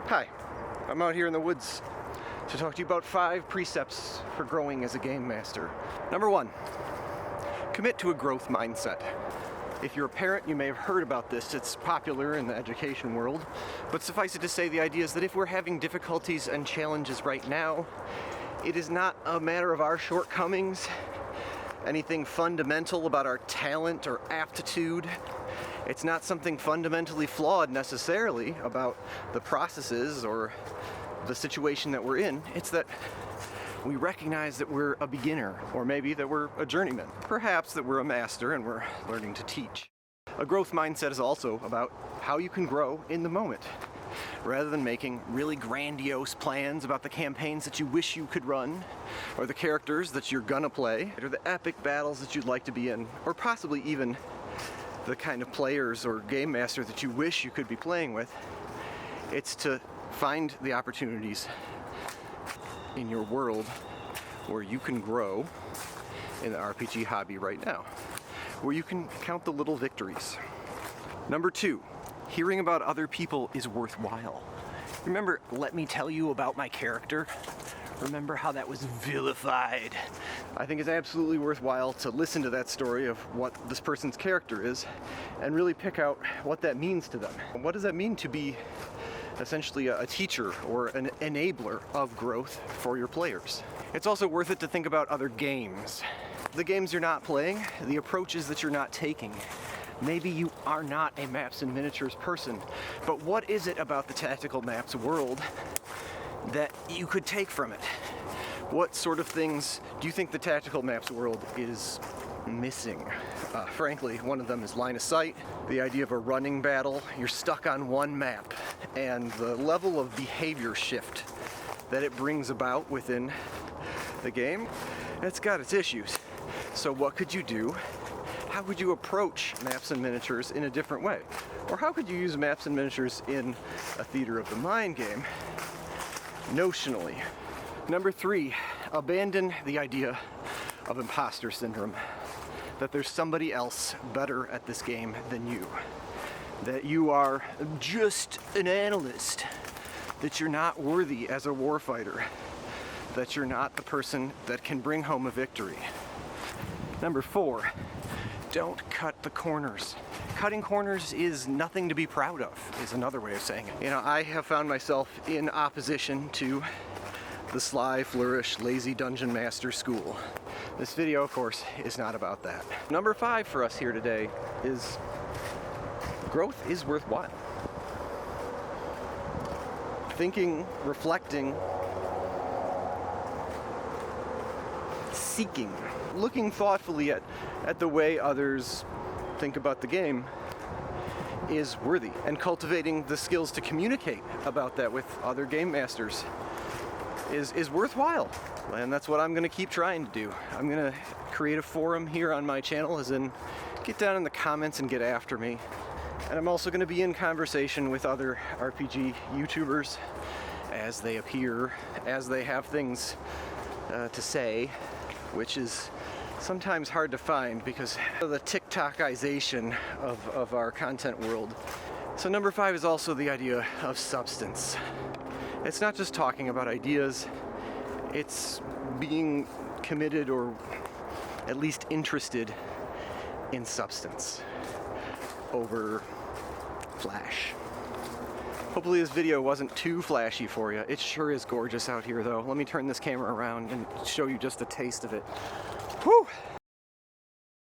Hi, I'm out here in the woods to talk to you about 5 precepts for growing as a game master. Number 1, commit to a growth mindset. If you're a parent, you may have heard about this. It's popular in the education world, but suffice it to say, the idea is that if we're having difficulties and challenges right now, it is not a matter of our shortcomings, anything fundamental about our talent or aptitude. It's not something fundamentally flawed necessarily about the processes or the situation that we're in. It's that we recognize that we're a beginner, or maybe that we're a journeyman. Perhaps that we're a master and we're learning to teach. A growth mindset is also about how you can grow in the moment. Rather than making really grandiose plans about the campaigns that you wish you could run, or the characters that you're gonna play, or the epic battles that you'd like to be in, or possibly even the kind of players or game master that you wish you could be playing with, it's to find the opportunities in your world where you can grow in the RPG hobby right now, where you can count the little victories. Number 2, hearing about other people is worthwhile. Remember, let me tell you about my character? Remember how that was vilified? I think it's absolutely worthwhile to listen to that story of what this person's character is and really pick out what that means to them. What does that mean to be essentially a teacher or an enabler of growth for your players? It's also worth it to think about other games. The games you're not playing, the approaches that you're not taking. Maybe you are not a maps and miniatures person, but what is it about the tactical maps world that you could take from it? What sort of things do you think the tactical maps world is missing? Frankly, one of them is line of sight, the idea of a running battle. You're stuck on one map, and the level of behavior shift that it brings about within the game, it's got its issues. So what could you do? How could you approach maps and miniatures in a different way? Or how could you use maps and miniatures in a theater of the mind game, notionally? Number 3, abandon the idea of imposter syndrome. That there's somebody else better at this game than you. That you are just an analyst. That you're not worthy as a warfighter. That you're not the person that can bring home a victory. Number 4, don't cut the corners. Cutting corners is nothing to be proud of, is another way of saying it. You know, I have found myself in opposition to the sly, flourish, lazy dungeon master school. This video, of course, is not about that. Number 5 for us here today is growth is worthwhile. Thinking, reflecting, seeking, looking thoughtfully at the way others think about the game is worthy, and cultivating the skills to communicate about that with other game masters is worthwhile. And that's what I'm going to keep trying to do. I'm going to create a forum here on my channel, as in get down in the comments and get after me. And I'm also going to be in conversation with other RPG YouTubers as they appear, as they have things to say, which is sometimes hard to find because of the TikTokization of our content world. So number 5 is also the idea of substance. It's not just talking about ideas, it's being committed or at least interested in substance over flash. Hopefully this video wasn't too flashy for you. It sure is gorgeous out here though. Let me turn this camera around and show you just a taste of it. Whew!